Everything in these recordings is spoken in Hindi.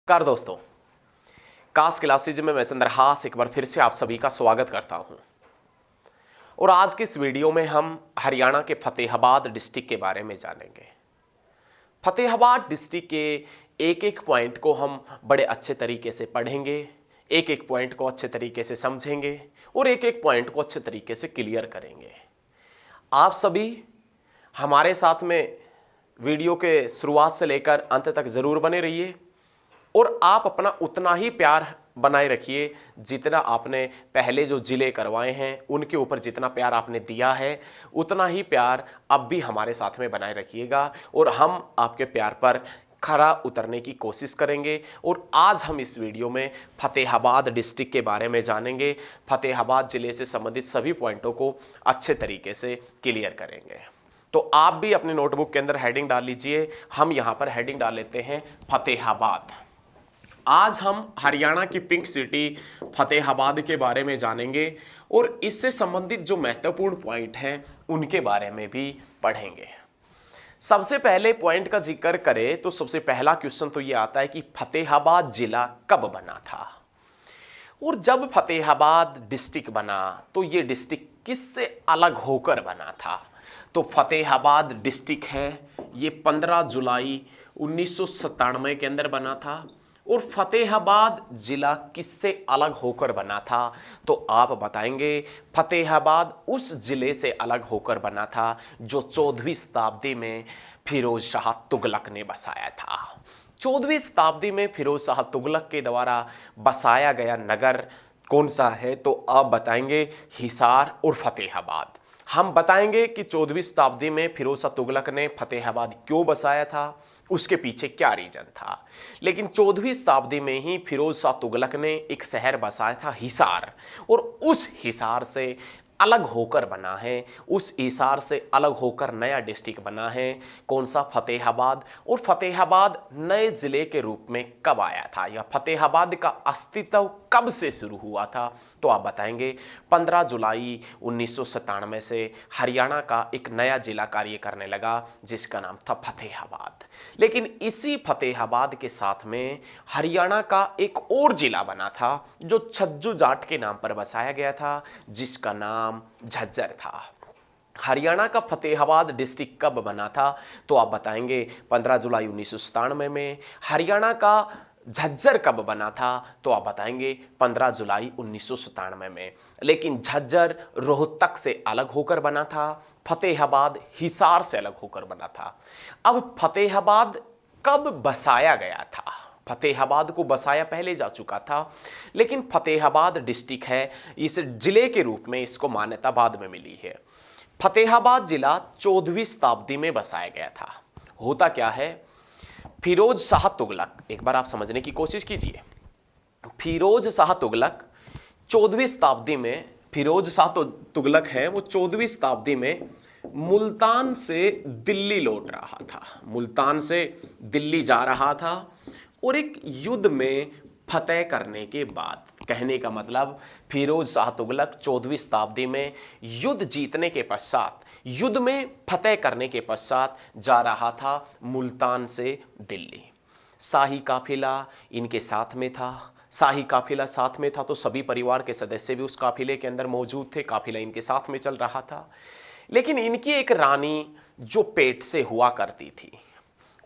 नमस्कार दोस्तों, कास क्लासेज में मैं चंद्रहास एक बार फिर से आप सभी का स्वागत करता हूं। और आज के इस वीडियो में हम हरियाणा के फतेहाबाद डिस्ट्रिक्ट के बारे में जानेंगे। फतेहाबाद डिस्ट्रिक्ट के एक एक पॉइंट को हम बड़े अच्छे तरीके से पढ़ेंगे, एक एक पॉइंट को अच्छे तरीके से समझेंगे और एक एक पॉइंट को अच्छे तरीके से क्लियर करेंगे। आप सभी हमारे साथ में वीडियो के शुरुआत से लेकर अंत तक जरूर बने रहिए और आप अपना उतना ही प्यार बनाए रखिए जितना आपने पहले जो जिले करवाए हैं उनके ऊपर जितना प्यार आपने दिया है उतना ही प्यार अब भी हमारे साथ में बनाए रखिएगा और हम आपके प्यार पर खरा उतरने की कोशिश करेंगे। और आज हम इस वीडियो में फतेहाबाद डिस्ट्रिक्ट के बारे में जानेंगे, फतेहाबाद जिले से संबंधित सभी पॉइंटों को अच्छे तरीके से क्लियर करेंगे। तो आप भी अपने नोटबुक के अंदर हेडिंग डाल लीजिए। हम यहाँ पर हेडिंग डाल लेते हैं फतेहाबाद। आज हम हरियाणा की पिंक सिटी फतेहाबाद के बारे में जानेंगे और इससे संबंधित जो महत्वपूर्ण पॉइंट हैं उनके बारे में भी पढ़ेंगे। सबसे पहले पॉइंट का जिक्र करें तो सबसे पहला क्वेश्चन तो ये आता है कि फतेहाबाद जिला कब बना था। और जब फतेहाबाद डिस्ट्रिक्ट बना तो ये डिस्ट्रिक्ट किससे अलग होकर बना था। तो फतेहाबाद डिस्ट्रिक्ट है ये 15 जुलाई 1997 के अंदर बना था। और फतेहाबाद जिला किससे अलग होकर बना था तो आप बताएंगे फतेहाबाद उस जिले से अलग होकर बना था जो 14वीं शताब्दी में फिरोज शाह तुगलक ने बसाया था। 14वीं शताब्दी में फिरोज शाह तुगलक के द्वारा बसाया गया नगर कौन सा है तो आप बताएंगे हिसार और फतेहाबाद। हम बताएंगे कि 14वीं शताब्दी में फिरोज शाह तुगलक ने फतेहाबाद क्यों बसाया था, उसके पीछे क्या रीजन था। लेकिन 14वीं शताब्दी में ही फिरोज शाह तुगलक ने एक शहर बसाया था हिसार और उस हिसार से अलग होकर बना है, उस हिसार से अलग होकर नया डिस्ट्रिक्ट बना है कौन सा फतेहाबाद। और फतेहाबाद नए जिले के रूप में कब आया था या फतेहाबाद का अस्तित्व कब से शुरू हुआ था तो आप बताएंगे 15 जुलाई 1997 से हरियाणा का एक नया जिला कार्य करने लगा जिसका नाम था फतेहाबाद। लेकिन इसी फतेहाबाद के साथ में हरियाणा का एक और जिला बना था जो छज्जू जाट के नाम पर बसाया गया था जिसका नाम झज्जर था। हरियाणा का फतेहाबाद डिस्ट्रिक्ट कब बना था तो आप बताएंगे 15 जुलाई 1997 में। हरियाणा का झज्जर कब बना था तो आप बताएंगे 15 जुलाई 1997 में। लेकिन झज्जर रोहतक से अलग होकर बना था, फतेहाबाद हिसार से अलग होकर बना था। अब फतेहाबाद कब बसाया गया था। फतेहाबाद को बसाया पहले जा चुका था लेकिन फतेहाबाद डिस्ट्रिक्ट है इस जिले के रूप में इसको मान्यता बाद में मिली है। फतेहाबाद जिला 14वीं शताब्दी में बसाया गया था। होता क्या है, फिरोज शाह तुगलक, एक बार आप समझने की कोशिश कीजिए। फिरोज शाह तुगलक 14वीं शताब्दी में, फिरोज शाह तुगलक है वो 14वीं शताब्दी में मुल्तान से दिल्ली लौट रहा था, मुल्तान से दिल्ली जा रहा था और एक युद्ध में फतेह करने के बाद, कहने का मतलब फिरोज शाह तुगलक 14वीं शताब्दी में युद्ध जीतने के पश्चात, युद्ध में फतेह करने के पश्चात जा रहा था मुल्तान से दिल्ली। शाही काफिला इनके साथ में था, शाही काफिला साथ में था तो सभी परिवार के सदस्य भी उस काफिले के अंदर मौजूद थे, काफिला इनके साथ में चल रहा था। लेकिन इनकी एक रानी जो पेट से हुआ करती थी,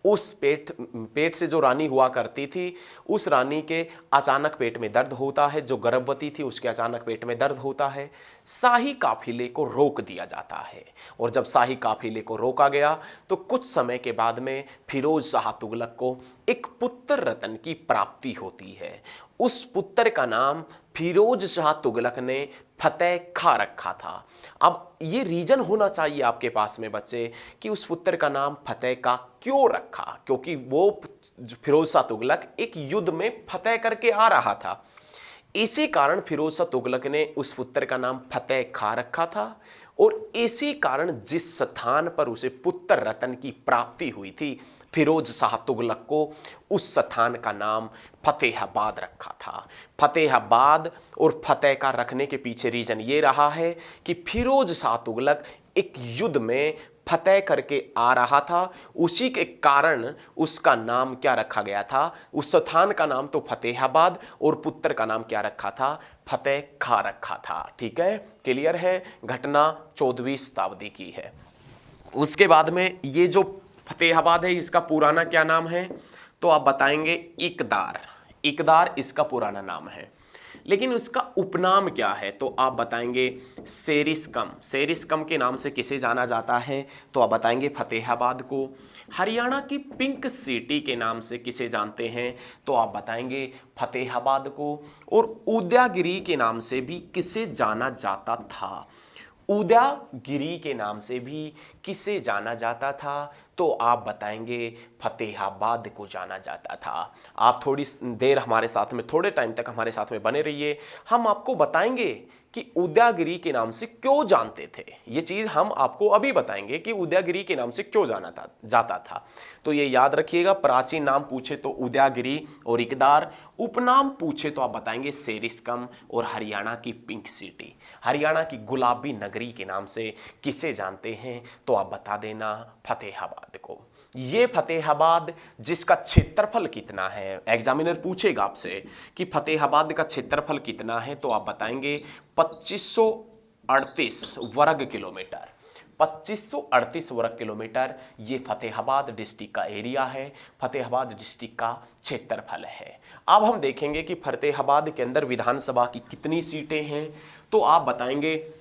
उस पेट से जो रानी हुआ करती थी उस रानी के अचानक पेट में दर्द होता है, जो गर्भवती थी उसके अचानक पेट में दर्द होता है। शाही काफिले को रोक दिया जाता है और जब शाही काफिले को रोका गया तो कुछ समय के बाद में फिरोज शाह तुगलक को एक पुत्र रत्न की प्राप्ति होती है। उस पुत्र का नाम फिरोज शाह तुगलक ने फतेह खा रखा था। अब ये रीजन होना चाहिए आपके पास में बच्चे कि उस पुत्र का नाम फतेह का क्यों रखा, क्योंकि वो फिरोज शाह तुगलक एक युद्ध में फतेह करके आ रहा था। इसी कारण फिरोज शाह तुगलक ने उस पुत्र का नाम फतेह खा रखा था और इसी कारण जिस स्थान पर उसे पुत्र रत्न की प्राप्ति हुई थी फिरोज शाह तुगलक को उस स्थान का नाम फतेहाबाद रखा था। फतेहाबाद और फतेह का रखने के पीछे रीजन ये रहा है कि फिरोज शाह तुगलक एक युद्ध में फतेह करके आ रहा था, उसी के कारण उसका नाम क्या रखा गया था, उस स्थान का नाम तो फतेहाबाद और पुत्र का नाम क्या रखा था, फतेह खा रखा था। ठीक है, क्लियर है। घटना 14वीं शताब्दी की है। उसके बाद में ये जो फतेहाबाद है इसका पुराना क्या नाम है, तो आप बताएंगे इकदार। इकदार इसका पुराना नाम है, लेकिन उसका उपनाम क्या है, तो आप बताएंगे सेरिस्कम। सेरिस्कम के नाम से किसे जाना जाता है, तो आप बताएंगे फतेहाबाद को। हरियाणा की पिंक सिटी के नाम से किसे जानते हैं, तो आप बताएंगे फतेहाबाद को। और उदयगिरी के नाम से भी किसे जाना जाता था, उदयगिरी के नाम से भी किसे जाना जाता था, तो आप बताएंगे फतेहाबाद को जाना जाता था। आप थोड़ी देर हमारे साथ में, थोड़े टाइम तक हमारे साथ में बने रहिए। हम आपको बताएंगे कि उदयगिरी के नाम से क्यों जानते थे, ये चीज हम आपको अभी बताएंगे कि उदयगिरी के नाम से क्यों जाता था। तो ये याद रखिएगा, प्राचीन नाम पूछे तो उदयगिरी और इकदार, उपनाम पूछे तो आप बताएंगे सेरिस्कम और हरियाणा की पिंक सिटी, हरियाणा की गुलाबी नगरी के नाम से किसे जानते हैं, तो आप बता देना फतेहाबाद को। ये फतेहाबाद जिसका क्षेत्रफल कितना है, एग्जामिनर पूछेगा आपसे कि फतेहाबाद का क्षेत्रफल कितना है, तो आप बताएंगे 2538 वर्ग किलोमीटर। 2538 वर्ग किलोमीटर ये फतेहाबाद डिस्ट्रिक्ट का एरिया है, फतेहाबाद डिस्ट्रिक्ट का क्षेत्रफल है। अब हम देखेंगे कि फतेहाबाद के अंदर विधानसभा की कितनी सीटें हैं, तो आप बताएंगे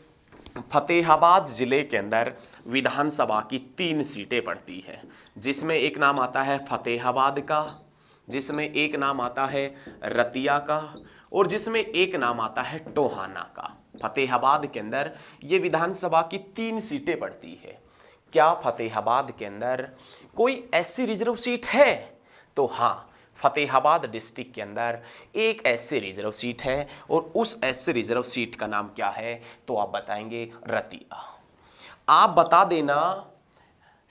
फतेहाबाद जिले के अंदर विधानसभा की 3 सीटें पड़ती है, जिसमें एक नाम आता है फतेहाबाद का, जिसमें एक नाम आता है रतिया का, और जिसमें एक नाम आता है टोहाना का। फतेहाबाद के अंदर ये विधानसभा की 3 सीटें पड़ती है। क्या फतेहाबाद के अंदर कोई ऐसी रिजर्व सीट है, तो हाँ, फतेहाबाद डिस्ट्रिक्ट के अंदर एक ऐसी रिजर्व सीट है, और उस ऐसे रिजर्व सीट का नाम क्या है, तो आप बताएंगे रतिया। आप बता देना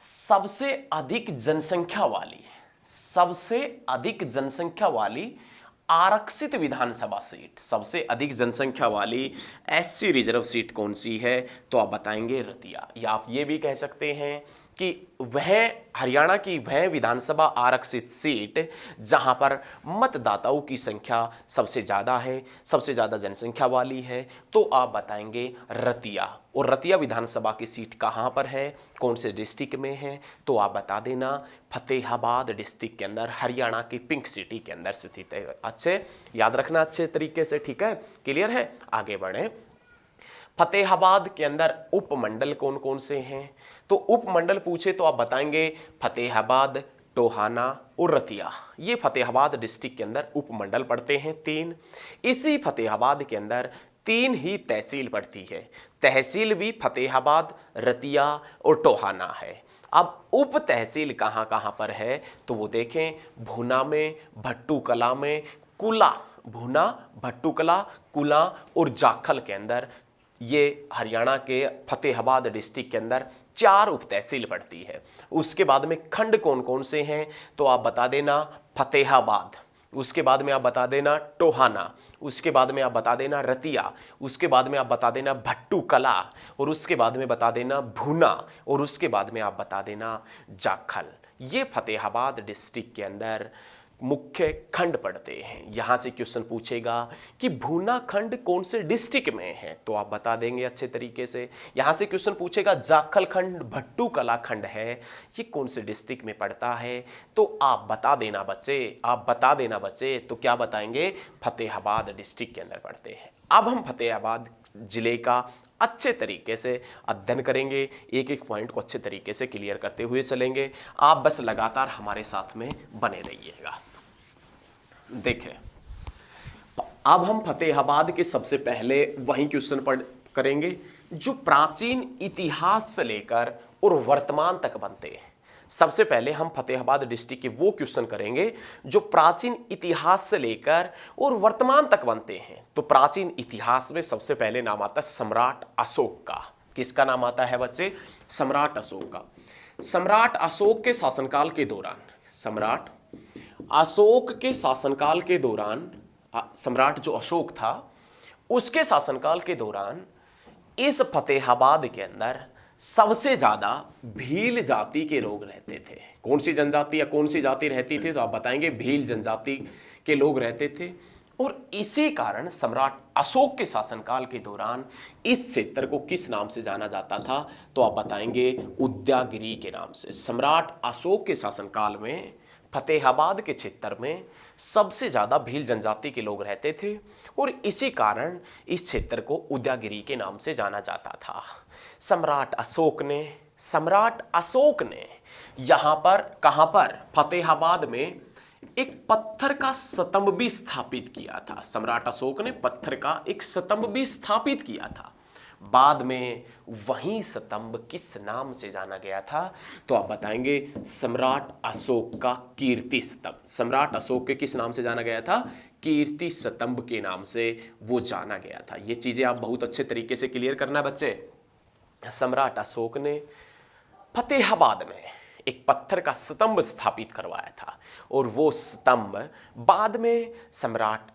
सबसे अधिक जनसंख्या वाली आरक्षित विधानसभा सीट, सबसे अधिक जनसंख्या वाली ऐसी रिजर्व सीट कौन सी है, तो आप बताएंगे रतिया। या आप ये भी कह सकते हैं कि वह हरियाणा की वह विधानसभा आरक्षित सीट जहां पर मतदाताओं की संख्या सबसे ज़्यादा है, सबसे ज़्यादा जनसंख्या वाली है, तो आप बताएंगे रतिया। और रतिया विधानसभा की सीट कहां पर है, कौन से डिस्ट्रिक्ट में है, तो आप बता देना फतेहाबाद डिस्ट्रिक्ट के अंदर, हरियाणा की पिंक सिटी के अंदर स्थित है। अच्छे याद रखना अच्छे तरीके से, ठीक है, क्लियर है। आगे बढ़े। फतेहाबाद के अंदर उपमंडल कौन कौन से हैं, तो उपमंडल पूछे तो आप बताएंगे फतेहाबाद, टोहाना और रतिया। ये फतेहाबाद डिस्ट्रिक्ट के अंदर उपमंडल पड़ते हैं 3। इसी फतेहाबाद के अंदर 3 ही तहसील पड़ती है। तहसील भी फतेहाबाद, रतिया और टोहाना है। अब उप तहसील कहाँ कहाँ पर है, तो वो देखें, भूना में, भट्टू कला में, कुला, भूना, भट्टू कला, कुला और जाखल के अंदर, ये हरियाणा के फतेहाबाद डिस्ट्रिक्ट के अंदर 4 उप तहसील पड़ती है। उसके बाद में खंड कौन कौन से हैं, तो आप बता देना फतेहाबाद, उसके बाद में आप बता देना टोहाना, उसके बाद में आप बता देना रतिया, उसके बाद में आप बता देना भट्टू कला, और उसके बाद में बता देना भूना, और उसके बाद में आप बता देना जाखल। ये फतेहाबाद डिस्ट्रिक्ट के अंदर मुख्य खंड पड़ते हैं। यहां से क्वेश्चन पूछेगा कि भूना खंड कौन से डिस्ट्रिक्ट में है, तो आप बता देंगे अच्छे तरीके से। यहां से क्वेश्चन पूछेगा जाखल खंड, भट्टू कला खंड है, ये कौन से डिस्ट्रिक्ट में पड़ता है, तो आप बता देना बच्चे, तो क्या बताएंगे, फतेहाबाद डिस्ट्रिक्ट के अंदर पड़ते हैं। अब हम फतेहाबाद जिले का अच्छे तरीके से अध्ययन करेंगे, एक एक पॉइंट को अच्छे तरीके से क्लियर करते हुए चलेंगे। आप बस लगातार हमारे साथ में बने रहिएगा। देखें, अब हम फतेहाबाद के सबसे पहले वही क्वेश्चन पढ़ करेंगे जो प्राचीन इतिहास से लेकर और वर्तमान तक बनते हैं। सबसे पहले हम फतेहाबाद डिस्ट्रिक्ट के वो क्वेश्चन करेंगे जो प्राचीन इतिहास से लेकर और वर्तमान तक बनते हैं। तो प्राचीन इतिहास में सबसे पहले नाम आता है सम्राट अशोक का। किसका नाम आता है बच्चे, सम्राट अशोक का। सम्राट अशोक के शासनकाल के दौरान, सम्राट अशोक के शासनकाल के दौरान, सम्राट जो अशोक था उसके शासनकाल के दौरान इस फतेहाबाद के अंदर सबसे ज्यादा भील जाति के लोग रहते थे। कौन सी जनजाति या कौन सी जाति रहती थी, तो आप बताएंगे भील जनजाति के लोग रहते थे। और इसी कारण सम्राट अशोक के शासनकाल के दौरान इस क्षेत्र को किस नाम से जाना जाता था, तो आप बताएंगे उद्यागिरी के नाम से। सम्राट अशोक के शासनकाल में फतेहाबाद के क्षेत्र में सबसे ज्यादा भील जनजाति के लोग रहते थे और इसी कारण इस क्षेत्र को उद्यागिरी के नाम से जाना जाता था। सम्राट अशोक ने यहां पर, कहां पर, फतेहाबाद में एक पत्थर का स्तंभ भी स्थापित किया था। सम्राट अशोक ने पत्थर का एक स्तंभ भी स्थापित किया था। बाद में वही स्तंभ किस नाम से जाना गया था, तो आप बताएंगे सम्राट अशोक का कीर्ति स्तंभ। सम्राट अशोक के किस नाम से जाना गया था, कीर्ति स्तंभ के नाम से वो जाना गया था। ये चीजें आप बहुत अच्छे तरीके से क्लियर करना बच्चे। सम्राट अशोक ने फतेहाबाद में एक पत्थर का स्तंभ स्थापित करवाया था और वो स्तंभ बाद में सम्राट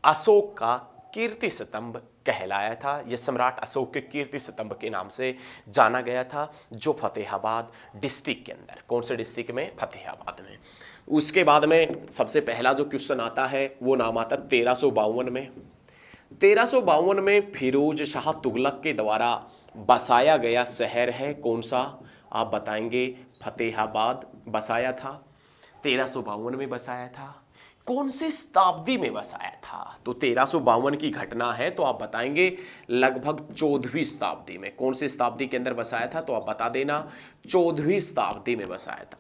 अशोक का कीर्ति स्तंभ कहलाया था। यह सम्राट अशोक के कीर्ति स्तंभ के नाम से जाना गया था, जो फतेहाबाद डिस्ट्रिक्ट के अंदर, कौन से डिस्ट्रिक्ट में, फतेहाबाद में। उसके बाद में सबसे पहला जो क्वेश्चन आता है वो नाम आता 1352 में। 1352 में फिरोज शाह तुगलक के द्वारा बसाया गया शहर है कौन सा, आप बताएंगे फतेहाबाद बसाया था। 1352 में बसाया था। कौन सी शताब्दी में बसाया था, तो 1352 की घटना है, तो आप बताएंगे लगभग 14वीं शताब्दी में। कौन सी शताब्दी के अंदर बसाया था, तो आप बता देना 14वीं शताब्दी में बसाया था।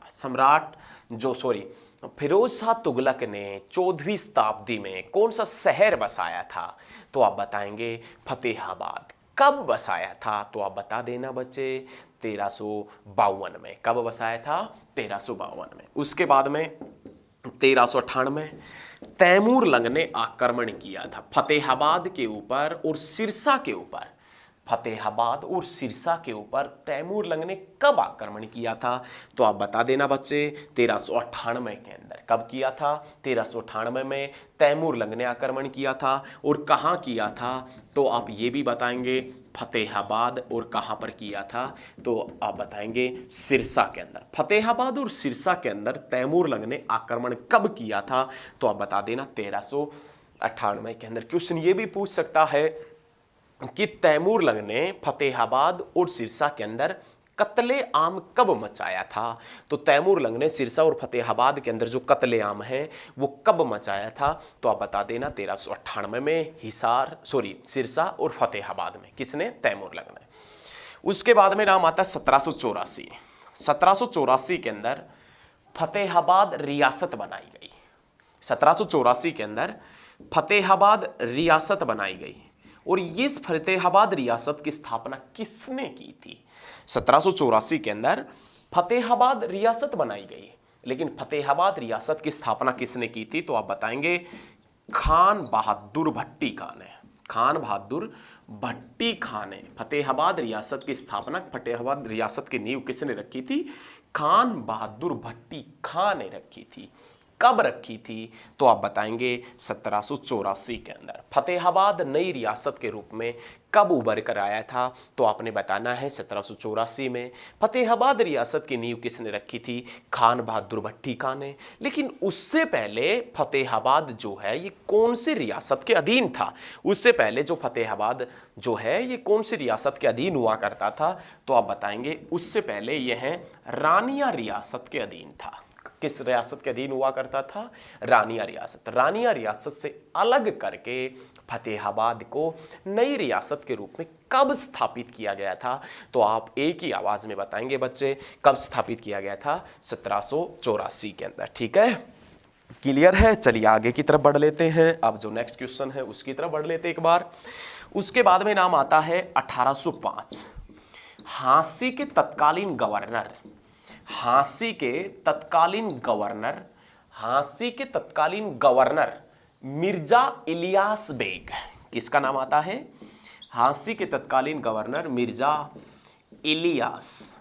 फिरोज शाह तुगलक ने 14वीं शताब्दी में कौन सा शहर बसाया था, तो आप बताएंगे फतेहाबाद। कब बसाया था, तो आप बता देना बच्चे 1352 में। कब बसाया था, 1352 में। उसके बाद में 1398 तैमूरलंग ने आक्रमण किया था फतेहाबाद के ऊपर और सिरसा के ऊपर। फतेहाबाद और सिरसा के ऊपर तैमूरलंग ने कब आक्रमण किया था, तो आप बता देना बच्चे 1398 के अंदर। कब किया था, 1398 में तैमूरलंग ने आक्रमण किया था। और कहाँ किया था, तो आप ये भी बताएंगे फतेहाबाद, और कहाँ पर किया था, तो आप बताएंगे सिरसा के अंदर। फतेहाबाद और सिरसा के अंदर तैमूरलंग ने आक्रमण कब किया था, तो आप बता देना 1398 के अंदर। क्वेश्चन ये भी पूछ सकता है कि तैमूरलंग ने फतेहाबाद और सिरसा के अंदर कत्ले आम कब मचाया था, तो तैमूरलंग ने सिरसा और फतेहाबाद के अंदर जो कत्ले आम है वो कब मचाया था, तो आप बता देना 1398 में सिरसा और फतेहाबाद में। किसने, तैमूरलंग ने। उसके बाद में नाम आता है 1784। 1784 के अंदर फतेहाबाद रियासत बनाई गई। 1784 के अंदर फतेहाबाद रियासत बनाई गई और इस फतेहाबाद रियासत की स्थापना किसने की थी। 1784 के अंदर फतेहाबाद रियासत बनाई गई, लेकिन फतेहाबाद रियासत की स्थापना किसने की थी, तो आप बताएंगे खान बहादुर भट्टी खान ने। खान बहादुर भट्टी खान ने फतेहाबाद रियासत की स्थापना, फतेहाबाद रियासत की नींव किसने रखी थी, खान बहादुर भट्टी खान ने रखी थी। कब रखी थी, तो आप बताएंगे 1784 के अंदर। फतेहाबाद नई रियासत के रूप में कब उभर कर आया था, तो आपने बताना है 1784 में। फतेहाबाद रियासत की नींव किसने रखी थी, खान बहादुर भट्टी खान ने। लेकिन उससे पहले फतेहाबाद जो है ये कौन सी रियासत के अधीन था, उससे पहले जो फतेहाबाद जो है ये कौन सी रियासत के अधीन हुआ करता था, तो आप बताएंगे उससे पहले यह रानिया रियासत के अधीन था। किस रियासत के अधीन हुआ करता था, रानिया रियासत। रानिया रियासत से अलग करके फतेहाबाद को नई रियासत के रूप में कब स्थापित किया गया था, तो आप एक ही आवाज में बताएंगे बच्चे कब स्थापित किया गया था, 1784 के अंदर। ठीक है, क्लियर है। चलिए आगे की तरफ बढ़ लेते हैं। अब जो नेक्स्ट क्वेश्चन है उसकी तरफ बढ़ लेते हैं एक बार। उसके बाद में नाम आता है 1805। झांसी के तत्कालीन गवर्नर, झांसी के तत्कालीन गवर्नर मिर्जा इलियास बेग। किसका नाम आता है, झांसी के तत्कालीन गवर्नर मिर्जा इलियास।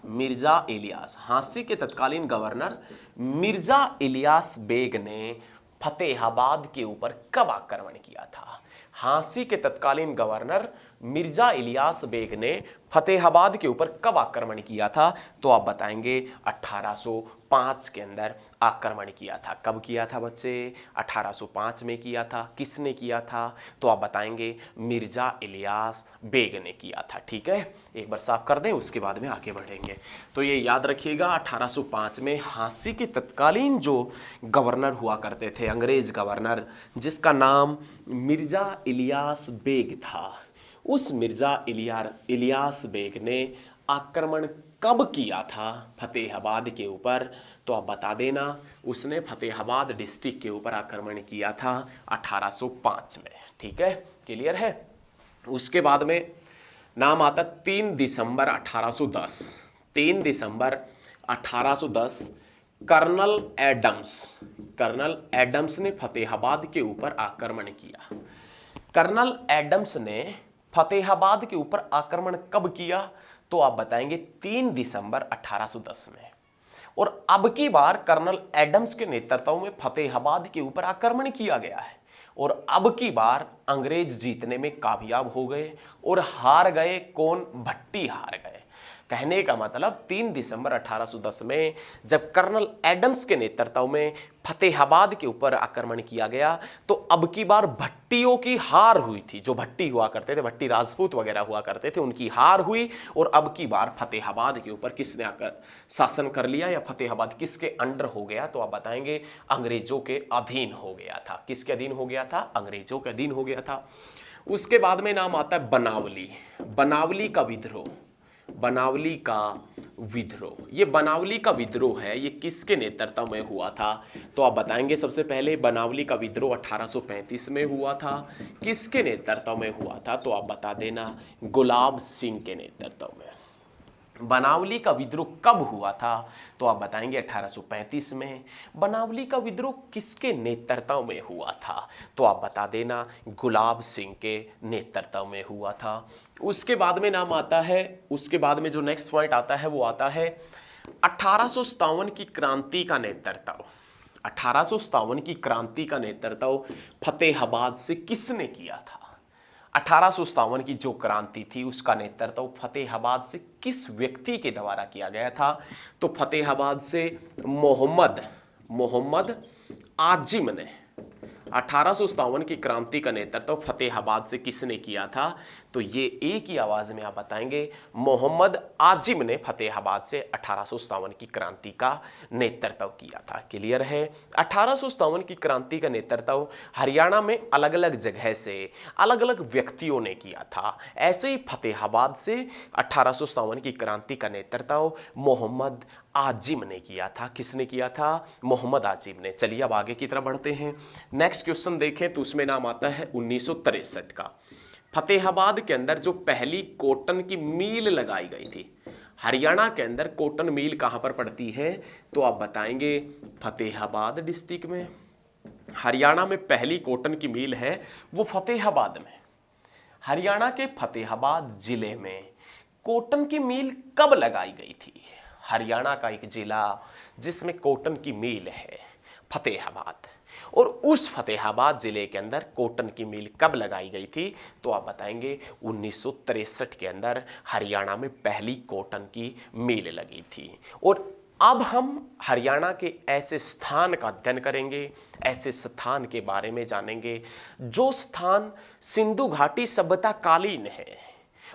झांसी के तत्कालीन गवर्नर मिर्जा इलियास बेग ने फतेहाबाद के ऊपर कब आक्रमण किया था। झांसी के तत्कालीन गवर्नर मिर्जा इलियास बेग ने फतेहाबाद के ऊपर कब आक्रमण किया था? तो आप बताएंगे 1805 के अंदर आक्रमण किया था। कब किया था बच्चे? 1805 में किया था। किसने किया था? तो आप बताएंगे मिर्जा इलियास बेग ने किया था। ठीक है, एक बार साफ कर दें, उसके बाद में आगे बढ़ेंगे। तो ये याद रखिएगा, 1805 में झांसी के तत्कालीन जो गवर्नर हुआ करते थे, अंग्रेज गवर्नर, जिसका नाम मिर्जा इलियास बेग था, उस मिर्जा इलियास बेग ने आक्रमण कब किया था फतेहाबाद के ऊपर? तो आप बता देना, उसने फतेहाबाद डिस्ट्रिक्ट के ऊपर आक्रमण किया था 1805 में। ठीक है, क्लियर है। उसके बाद में नाम आता 3 दिसंबर 1810। 3 दिसंबर 1810 कर्नल एडम्स ने फतेहाबाद के ऊपर आक्रमण किया। कर्नल एडम्स ने फतेहाबाद के ऊपर आक्रमण कब किया? तो आप बताएंगे 3 दिसंबर 1810 में। और अब की बार कर्नल एडम्स के नेतृत्व में फतेहाबाद के ऊपर आक्रमण किया गया है, और अब की बार अंग्रेज जीतने में कामयाब हो गए और हार गए। कौन? भट्टी हार गए। कहने का मतलब 3 दिसंबर 1810 में जब कर्नल एडम्स के नेतृत्व में फतेहाबाद के ऊपर आक्रमण किया गया, तो अब की बार भट्टियों की हार हुई थी। जो भट्टी हुआ करते थे, भट्टी राजपूत वगैरह हुआ करते थे, उनकी हार हुई, और अब की बार फतेहाबाद के ऊपर किसने आकर शासन कर लिया, या फतेहाबाद किसके अंडर हो गया? तो आप बताएंगे अंग्रेजों के अधीन हो गया था। किसके अधीन हो गया था? अंग्रेजों के अधीन हो गया था। उसके बाद में नाम आता है बनावली। बनावली का विद्रोह। बनावली का विद्रोह, ये बनावली का विद्रोह है, ये किसके नेतृत्व में हुआ था? तो आप बताएंगे सबसे पहले बनावली का विद्रोह 1835 में हुआ था। किसके नेतृत्व में हुआ था? तो आप बता देना गुलाब सिंह के नेतृत्व में। बनावली का विद्रोह कब हुआ था? तो आप बताएंगे 1835 में। बनावली का विद्रोह किसके नेतृत्व में हुआ था? तो आप बता देना गुलाब सिंह के नेतृत्व में हुआ था। उसके बाद में नाम आता है, उसके बाद में जो नेक्स्ट पॉइंट आता है वो आता है 1857 की क्रांति का नेतृत्व। 1857 की क्रांति का नेतृत्व फतेहाबाद से किसने किया था? 1857 की जो क्रांति थी उसका नेतृत्व फतेहाबाद से किस व्यक्ति के द्वारा किया गया था? तो फतेहाबाद से मोहम्मद आजिम ने 1857 की क्रांति का नेतृत्व फतेहाबाद से किसने किया था? तो ये एक ही आवाज में आप बताएंगे, मोहम्मद आजिम ने फतेहाबाद से 1857 की क्रांति का नेतृत्व किया था। क्लियर है। 1857 की क्रांति का नेतृत्व हरियाणा में अलग अलग जगह से अलग अलग व्यक्तियों ने किया था। ऐसे ही फतेहाबाद से 1857 की क्रांति का नेतृत्व मोहम्मद आजिम ने किया था। किसने किया था? मोहम्मद आजिम ने। चलिए अब आगे की तरफ बढ़ते हैं। नेक्स्ट क्वेश्चन देखें तो उसमें नाम आता है 1963 का। फतेहाबाद के अंदर जो पहली कॉटन की मिल लगाई गई थी, हरियाणा के अंदर कॉटन मिल कहां पर पड़ती है? तो आप बताएंगे फतेहाबाद डिस्ट्रिक्ट में। हरियाणा में पहली कॉटन की मिल है वो फतेहाबाद में। हरियाणा के फतेहाबाद जिले में कॉटन की मिल कब लगाई गई थी? हरियाणा का एक जिला जिसमें कॉटन की मिल है फतेहाबाद, और उस फतेहाबाद जिले के अंदर कॉटन की मिल कब लगाई गई थी? तो आप बताएंगे 1963 के अंदर हरियाणा में पहली कॉटन की मिल लगी थी। और अब हम हरियाणा के ऐसे स्थान का अध्ययन करेंगे, ऐसे स्थान के बारे में जानेंगे जो स्थान सिंधु घाटी सभ्यता कालीन है,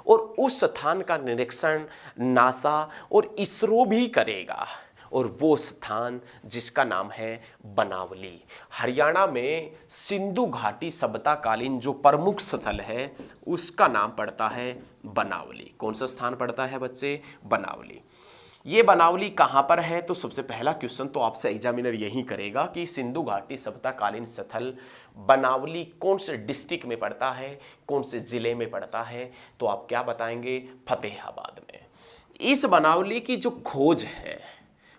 और उस स्थान का निरीक्षण नासा और इसरो भी करेगा, और वो स्थान जिसका नाम है बनावली। हरियाणा में सिंधु घाटी सभ्यता कालीन जो प्रमुख स्थल है उसका नाम पड़ता है बनावली। कौन सा स्थान पड़ता है बच्चे? बनावली। ये बनावली कहां पर है? तो सबसे पहला क्वेश्चन तो आपसे एग्जामिनर यही करेगा कि सिंधु घाटी सभ्यता कालीन स्थल बनावली कौन से डिस्ट्रिक्ट में पड़ता है, कौन से जिले में पड़ता है? तो आप क्या बताएंगे? फतेहाबाद में। इस बनावली की जो खोज है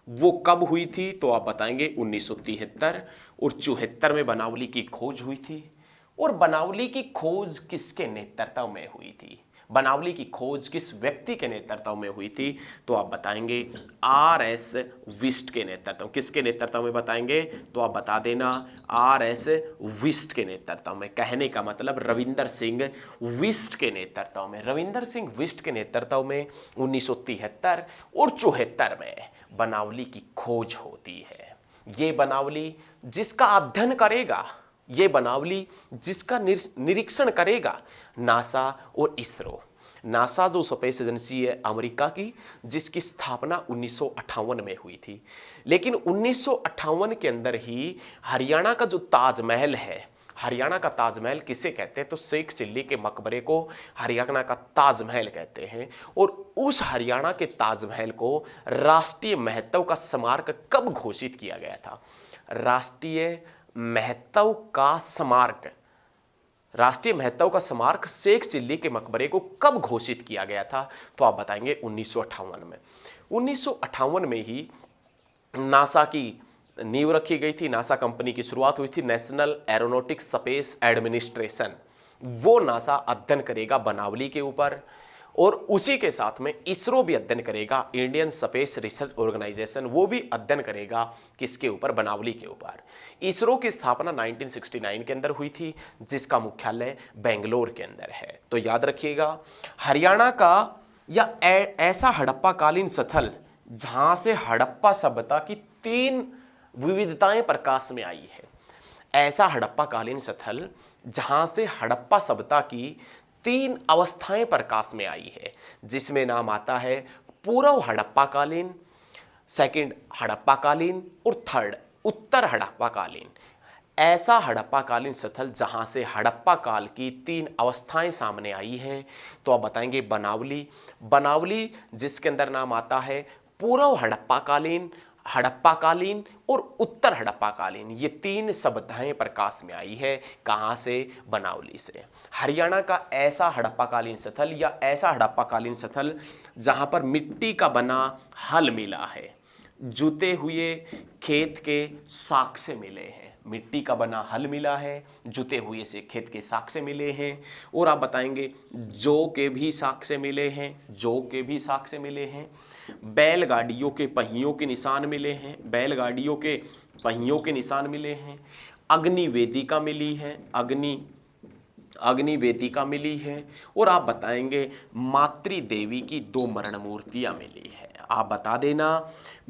वो कब हुई थी? तो आप बताएंगे 1973 और 74 में बनावली की खोज हुई थी। और बनावली की खोज किसके नेतृत्व में हुई थी? बनावली की खोज किस व्यक्ति के नेतृत्व में हुई थी? तो आप बताएंगे आर.एस. विस्ट के नेतृत्व। किसके नेतृत्व में बताएंगे? तो आप बता देना आर.एस. विस्ट के नेतृत्व में। कहने का मतलब रविंदर सिंह विस्ट के नेतृत्व में। रविंदर सिंह विस्ट के नेतृत्व में 1973 और 74 में बनावली की खोज होती है। ये बनावली जिसका अध्ययन करेगा, ये बनावली जिसका निरीक्षण करेगा नासा और इसरो। नासा जो स्पेस एजेंसी है अमेरिका की, जिसकी स्थापना 1958 में हुई थी। लेकिन 1958 के अंदर ही हरियाणा का जो ताजमहल है, हरियाणा का ताजमहल किसे कहते हैं? तो शेख चिल्ली के मकबरे को हरियाणा का ताजमहल कहते हैं। और उस हरियाणा के ताजमहल को राष्ट्रीय महत्व का स्मारक कब घोषित किया गया था? राष्ट्रीय महत्व का स्मारक, राष्ट्रीय महत्व का स्मारक शेख चिल्ली के मकबरे को कब घोषित किया गया था? तो आप बताएंगे 1958 में। 1958 में ही नासा की नींव रखी गई थी, नासा कंपनी की शुरुआत हुई थी, नेशनल एरोनॉटिक्स स्पेस एडमिनिस्ट्रेशन। वो नासा अध्ययन करेगा बनावली के ऊपर, और उसी के साथ में इसरो भी अध्ययन करेगा, इंडियन स्पेस रिसर्च ऑर्गेनाइजेशन, वो भी अध्ययन करेगा किसके ऊपर? बनावली के ऊपर। इसरो की स्थापना 1969 के अंदर हुई थी, जिसका मुख्यालय बेंगलोर के अंदर है। तो याद रखिएगा, हरियाणा का या ऐसा हड़प्पा कालीन स्थल जहां से हड़प्पा सभ्यता की 3 विविधताएं प्रकाश में आई है। ऐसा हड़प्पा कालीन स्थल जहां से हड़प्पा सभ्यता की 3 अवस्थाएं प्रकाश में आई है, जिसमें नाम आता है पूर्व हड़प्पा कालीन, सेकंड हड़प्पा कालीन और थर्ड उत्तर हड़प्पा कालीन। ऐसा हड़प्पा कालीन स्थल जहां से हड़प्पा काल की 3 अवस्थाएं सामने आई हैं। तो आप बताएंगे बनावली। बनावली जिसके अंदर नाम आता है पूर्व हड़प्पा कालीन, हड़प्पा कालीन और उत्तर हड़प्पा कालीन। ये 3 सभ्यताएं प्रकाश में आई है। कहां से? बनावली से। हरियाणा का ऐसा हड़प्पा कालीन स्थल या ऐसा हड़प्पा कालीन स्थल जहां पर मिट्टी का बना हल मिला है, जुते हुए खेत के साक्ष्य मिले हैं। मिट्टी का बना हल मिला है, जुते हुए से खेत के साक्ष्य मिले हैं। और आप बताएंगे जौ के भी साक्ष्य मिले हैं, जौ के भी साक्ष्य मिले हैं। बैलगाड़ियों के पहियों के निशान मिले हैं, बैलगाड़ियों के पहियों के निशान मिले हैं। अग्नि वेदिका मिली है, अग्नि वेदिका मिली है। और आप बताएंगे मातृ देवी की 2 मरण मूर्तियां मिली है। आप बता देना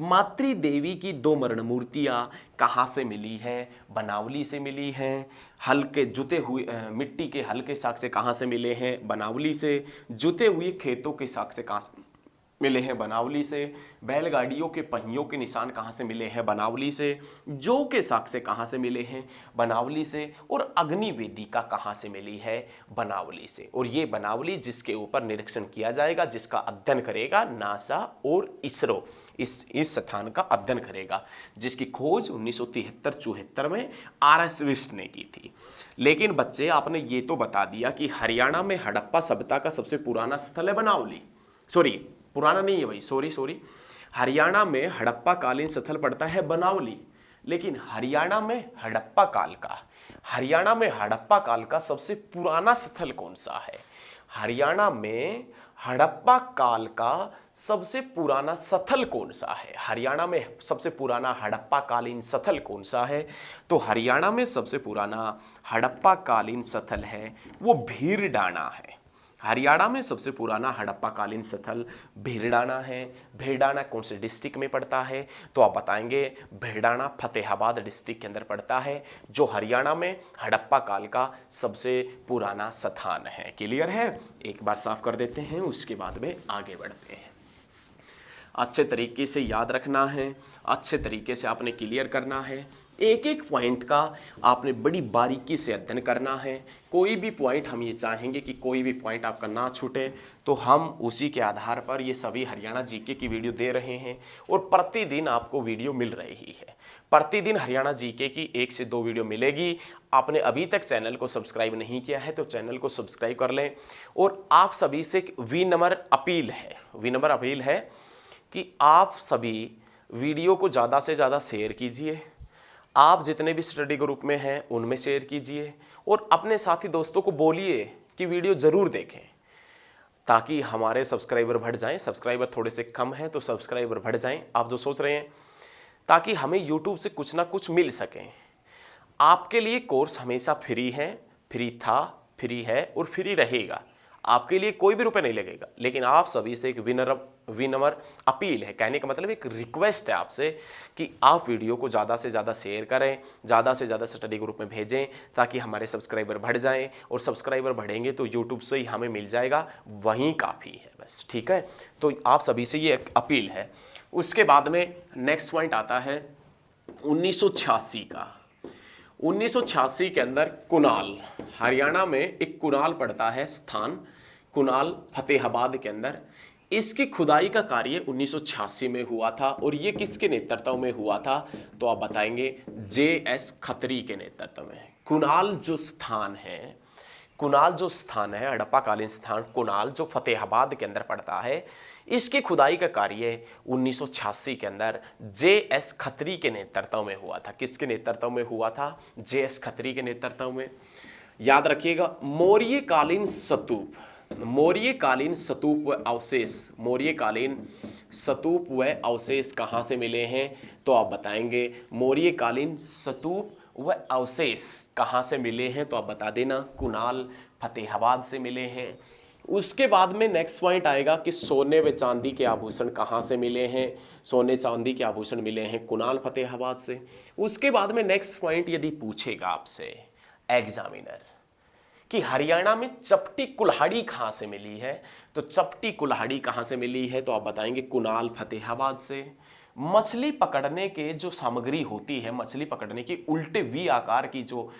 मातृ देवी की 2 मरण मूर्तियां कहां से मिली है? बनावली से मिली हैं। हल्के जुते हुए मिट्टी के हल्के साक्ष्य कहां से मिले हैं? बनावली से। जुते हुए खेतों के साक्ष्य कहां से मिले हैं? बनावली से। बैलगाड़ियों के पहियों के निशान कहाँ से मिले हैं? बनावली से। जौ के साक्ष्य कहाँ से मिले हैं? बनावली से। और अग्नि वेदिका कहाँ से मिली है? बनावली से। और ये बनावली जिसके ऊपर निरीक्षण किया जाएगा, जिसका अध्ययन करेगा नासा और इसरो, इस स्थान का अध्ययन करेगा, जिसकी खोज 1973-74 में आर.एस. विस्ट ने की थी। लेकिन बच्चे आपने ये तो बता दिया कि हरियाणा में हड़प्पा सभ्यता का सबसे पुराना स्थल है बनावली। सॉरी, पुराना नहीं है भाई, सॉरी। हरियाणा में हड़प्पा कालीन स्थल पड़ता है बनावली। लेकिन हरियाणा में हड़प्पा काल का सबसे पुराना स्थल कौन सा है? हरियाणा में हड़प्पा काल का सबसे पुराना स्थल कौन सा है? हरियाणा में सबसे पुराना हड़प्पा कालीन स्थल कौन सा है? तो हरियाणा में सबसे पुराना हड़प्पा कालीन स्थल है वो भीरडाना है। हरियाणा में सबसे पुराना हड़प्पा कालीन स्थल भीरडाना है। भीरडाना कौन से डिस्ट्रिक्ट में पड़ता है? तो आप बताएंगे भीरडाना फतेहाबाद डिस्ट्रिक्ट के अंदर पड़ता है, जो हरियाणा में हड़प्पा काल का सबसे पुराना स्थान है। क्लियर है? एक बार साफ कर देते हैं, उसके बाद में आगे बढ़ते हैं। अच्छे तरीके से याद रखना है, अच्छे तरीके से आपने क्लियर करना है। एक एक पॉइंट का आपने बड़ी बारीकी से अध्ययन करना है। कोई भी पॉइंट हम ये चाहेंगे कि कोई भी पॉइंट आपका ना छूटे, तो हम उसी के आधार पर ये सभी हरियाणा जीके की वीडियो दे रहे हैं और प्रतिदिन आपको वीडियो मिल रही है। प्रतिदिन हरियाणा जीके की 1 से 2 वीडियो मिलेगी। आपने अभी तक चैनल को सब्सक्राइब नहीं किया है तो चैनल को सब्सक्राइब कर लें। और आप सभी से विनम्र अपील है कि आप सभी वीडियो को ज़्यादा से ज़्यादा शेयर कीजिए। आप जितने भी स्टडी ग्रुप में हैं उनमें शेयर कीजिए और अपने साथी दोस्तों को बोलिए कि वीडियो ज़रूर देखें। ताकि हमारे सब्सक्राइबर बढ़ जाएं। सब्सक्राइबर थोड़े से कम हैं तो सब्सक्राइबर बढ़ जाएं, आप जो सोच रहे हैं, ताकि हमें यूट्यूब से कुछ ना कुछ मिल सके। आपके लिए कोर्स हमेशा फ्री है, फ्री था, फ्री है और फ्री रहेगा। आपके लिए कोई भी रुपए नहीं लगेगा, लेकिन आप सभी से एक विनम्र अपील है, कहने का मतलब एक रिक्वेस्ट है आपसे कि आप वीडियो को ज़्यादा से ज़्यादा शेयर करें, ज़्यादा से ज़्यादा स्टडी ग्रुप में भेजें, ताकि हमारे सब्सक्राइबर बढ़ जाएं। और सब्सक्राइबर बढ़ेंगे तो यूट्यूब से ही हमें मिल जाएगा, वहीं काफ़ी है बस, ठीक है। तो आप सभी से ये अपील है। उसके बाद में नेक्स्ट पॉइंट आता है 1986 का। 1986 के अंदर कुनाल, हरियाणा में एक कुनाल पड़ता है स्थान, कुनाल फतेहाबाद के अंदर। इसकी खुदाई का कार्य 1986 में हुआ था। और ये किसके नेतृत्व में हुआ था, तो आप बताएंगे JS खत्री के नेतृत्व में। कुनाल जो स्थान है, कुनाल जो स्थान है, हड़प्पाकालीन स्थान कुनाल, जो फतेहाबाद के अंदर पड़ता है, इसकी खुदाई का कार्य 1986 के अंदर JS खत्री के नेतृत्व में हुआ था। किसके नेतृत्व में हुआ था, JS खत्री के नेतृत्व में। याद रखिएगा, मौर्यकालीन स्तूप, मौर्यकालीन स्तूप व अवशेष, मौर्यकालीन स्तूप व अवशेष कहाँ से मिले हैं, तो आप बताएंगे मौर्यकालीन स्तूप व अवशेष कहाँ से मिले हैं, तो आप बता देना कुनाल फतेहाबाद से मिले हैं। उसके बाद में नेक्स्ट पॉइंट आएगा कि सोने व चांदी के आभूषण कहाँ से मिले हैं, सोने चांदी के आभूषण मिले हैं कुनाल फतेहाबाद से। उसके बाद में नेक्स्ट पॉइंट यदि पूछेगा आपसे एग्जामिनर कि हरियाणा में चपटी कुल्हाड़ी कहाँ से मिली है, तो चपटी कुल्हाड़ी कहाँ से मिली है, तो आप बताएंगे कुनाल फतेहाबाद से। मछली पकड़ने के जो सामग्री होती है, मछली पकड़ने की उल्टे वी आकार की जो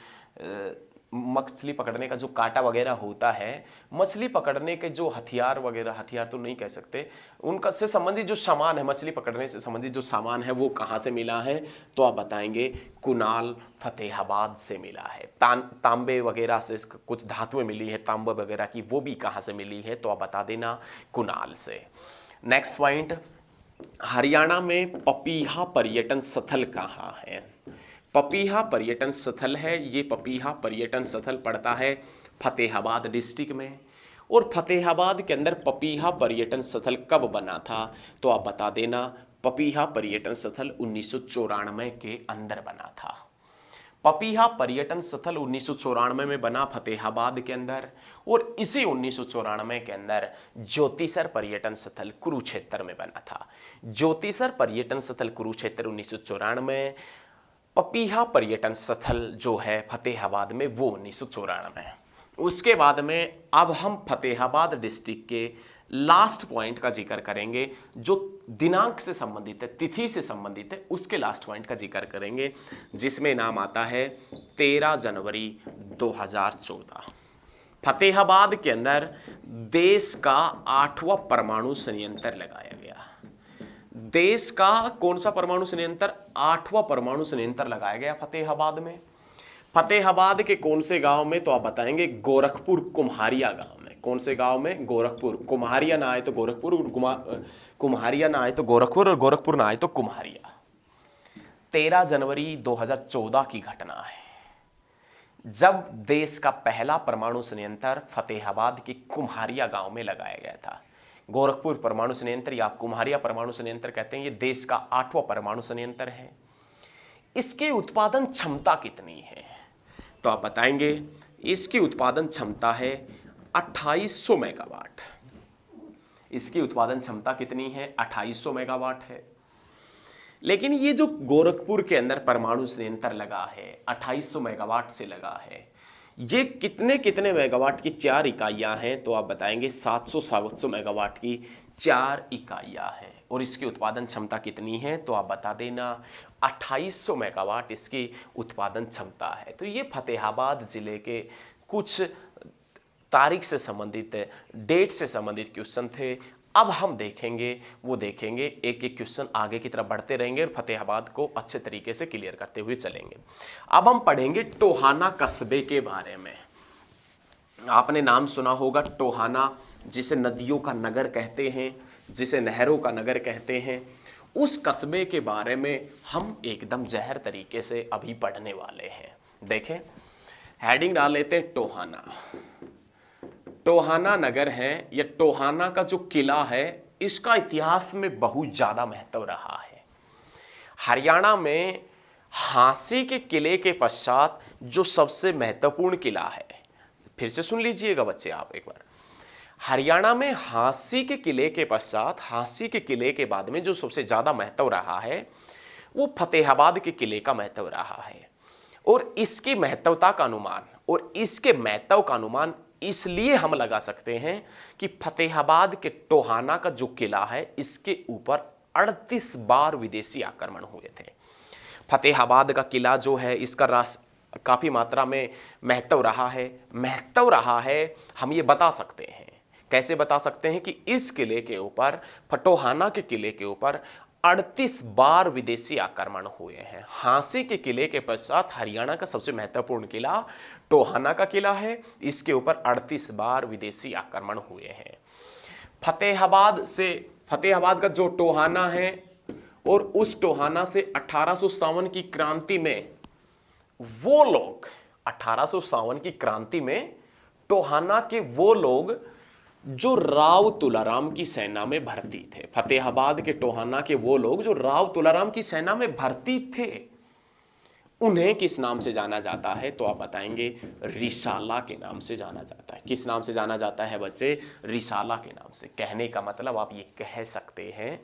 मछली पकड़ने का जो कांटा वगैरह होता है, मछली पकड़ने के जो हथियार वगैरह, हथियार तो नहीं कह सकते, उनका से संबंधित जो सामान है, मछली पकड़ने से संबंधित जो सामान है वो कहाँ से मिला है, तो आप बताएंगे कुनाल फतेहाबाद से मिला है। तांबे वगैरह से कुछ धातुएं मिली है, तांबा वगैरह की, वो भी कहाँ से मिली है, तो आप बता देना कुनाल से। नेक्स्ट पॉइंट, हरियाणा में पपीहा पर्यटन स्थल कहाँ है। पपीहा पर्यटन स्थल है, ये पपीहा पर्यटन स्थल पड़ता है फतेहाबाद डिस्ट्रिक्ट में। और फतेहाबाद के अंदर पपीहा पर्यटन स्थल कब बना था, तो आप बता देना पपीहा पर्यटन स्थल 1994 के अंदर बना था। पपीहा पर्यटन स्थल 1994 में बना फतेहाबाद के अंदर। और इसी 1994 के अंदर ज्योतिसर पर्यटन स्थल कुरुक्षेत्र में बना था। ज्योतिसर पर्यटन स्थल कुरुक्षेत्र 1994, पपीहा पर्यटन स्थल जो है फतेहाबाद में वो 1994। उसके बाद में अब हम फतेहाबाद डिस्ट्रिक्ट के लास्ट पॉइंट का जिक्र करेंगे, जो दिनांक से संबंधित है, तिथि से संबंधित है, उसके लास्ट पॉइंट का जिक्र करेंगे, जिसमें नाम आता है 13 जनवरी 2014। फतेहाबाद के अंदर देश का 8वां परमाणु संयंत्र लगाया गया। देश का कौन सा परमाणु संयंत्र, 8वां परमाणु संयंत्र लगाया गया फतेहाबाद में। फतेहाबाद के कौन से गांव में, तो आप बताएंगे गोरखपुर कुम्हारिया गांव में। कौन से गांव में, गोरखपुर। कुम्हारिया ना आए तो गोरखपुर, कुम्हारिया ना आए तो गोरखपुर, और गोरखपुर ना आए तो कुम्हारिया। 13 जनवरी 2014 की घटना है, जब देश का पहला परमाणु संयंत्र फतेहाबाद के कुम्हारिया गांव में लगाया गया था। गोरखपुर परमाणु संयंत्र या कुम्हारिया परमाणु संयंत्र कहते हैं, ये देश का 8वां परमाणु संयंत्र है। इसकी उत्पादन क्षमता कितनी है, तो आप बताएंगे इसकी उत्पादन क्षमता है 2800 मेगावाट। इसकी उत्पादन क्षमता कितनी है, 2800 मेगावाट है। लेकिन ये जो गोरखपुर के अंदर परमाणु संयंत्र लगा है, 2800 मेगावाट से लगा है, ये कितने कितने मेगावाट की 4 इकाइयाँ हैं, तो आप बताएंगे 700 मेगावाट की 4 इकाइयाँ हैं। और इसकी उत्पादन क्षमता कितनी है, तो आप बता देना 2800 मेगावाट इसकी उत्पादन क्षमता है। तो ये फतेहाबाद जिले के कुछ तारीख से संबंधित, डेट से संबंधित क्वेश्चन थे। अब हम देखेंगे, वो देखेंगे, एक एक क्वेश्चन आगे की तरफ बढ़ते रहेंगे और फतेहाबाद को अच्छे तरीके से क्लियर करते हुए चलेंगे। अब हम पढ़ेंगे टोहाना कस्बे के बारे में। आपने नाम सुना होगा टोहाना, जिसे नदियों का नगर कहते हैं, जिसे नहरों का नगर कहते हैं। उस कस्बे के बारे में हम एकदम जहर तरीके से अभी पढ़ने वाले हैं। देखें, हेडिंग डाल लेते हैं टोहाना। टोहाना नगर है या टोहाना का जो किला है, इसका इतिहास में बहुत ज़्यादा महत्व रहा है। हरियाणा में हांसी के किले के पश्चात जो सबसे महत्वपूर्ण किला है, फिर से सुन लीजिएगा बच्चे आप एक बार, हरियाणा में हांसी के किले के पश्चात, हांसी के किले के बाद में जो सबसे ज़्यादा महत्व रहा है वो फतेहाबाद के किले का महत्व रहा है। और इसकी महत्वता का अनुमान और इसके महत्व का अनुमान इसलिए हम लगा सकते हैं कि फतेहाबाद के टोहाना का जो किला है, इसके ऊपर 38 बार विदेशी आक्रमण हुए थे। फतेहाबाद का किला जो है, इसका काफ़ी मात्रा में महत्व रहा है। हम ये बता सकते हैं, कैसे बता सकते हैं कि इस किले के ऊपर, टोहाना के किले के ऊपर 38 बार विदेशी आक्रमण हुए हैं। हांसी के किले के पश्चात हरियाणा का सबसे महत्वपूर्ण किला टोहाना का किला है, इसके ऊपर 38 बार विदेशी आक्रमण हुए हैं। फतेहाबाद का जो टोहाना है, और उस टोहाना से 1857 की क्रांति में वो लोग, 1857 की क्रांति में टोहाना के वो लोग जो राव तुलाराम की सेना में भर्ती थे, फतेहाबाद के टोहाना के वो लोग जो राव तुलाराम की सेना में भर्ती थे, उन्हें किस नाम से जाना जाता है? तो आप बताएंगे रिसाला के नाम से जाना जाता है। किस नाम से जाना जाता है बच्चे? रिसाला के नाम से। कहने का मतलब आप ये कह सकते हैं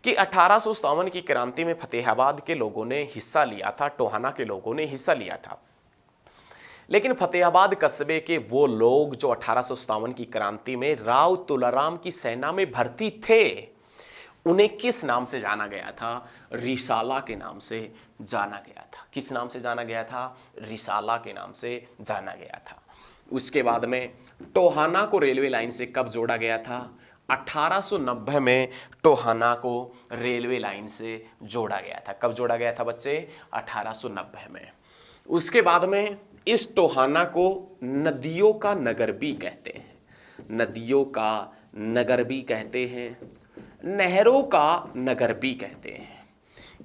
कि 1857 की क्रांति में फतेहाबाद के लोगों ने हिस्सा लिया था, टोहाना के लोगों ने हिस्सा लिया था, लेकिन फतेहाबाद कस्बे के वो लोग जो 1857 की क्रांति में राव तुलाराम की सेना में भर्ती थे, उन्हें किस नाम से जाना गया था? रिसाला के नाम से जाना गया था। किस नाम से जाना गया था? रिसाला के नाम से जाना गया था। उसके बाद में टोहाना को रेलवे लाइन से कब जोड़ा गया था? 1890 में टोहाना को रेलवे लाइन से जोड़ा गया था। कब जोड़ा गया था बच्चे? 1890 में। उसके बाद में इस टोहाना को नदियों का नगर भी कहते हैं, नदियों का नगर भी कहते हैं, नहरों का नगर भी कहते हैं।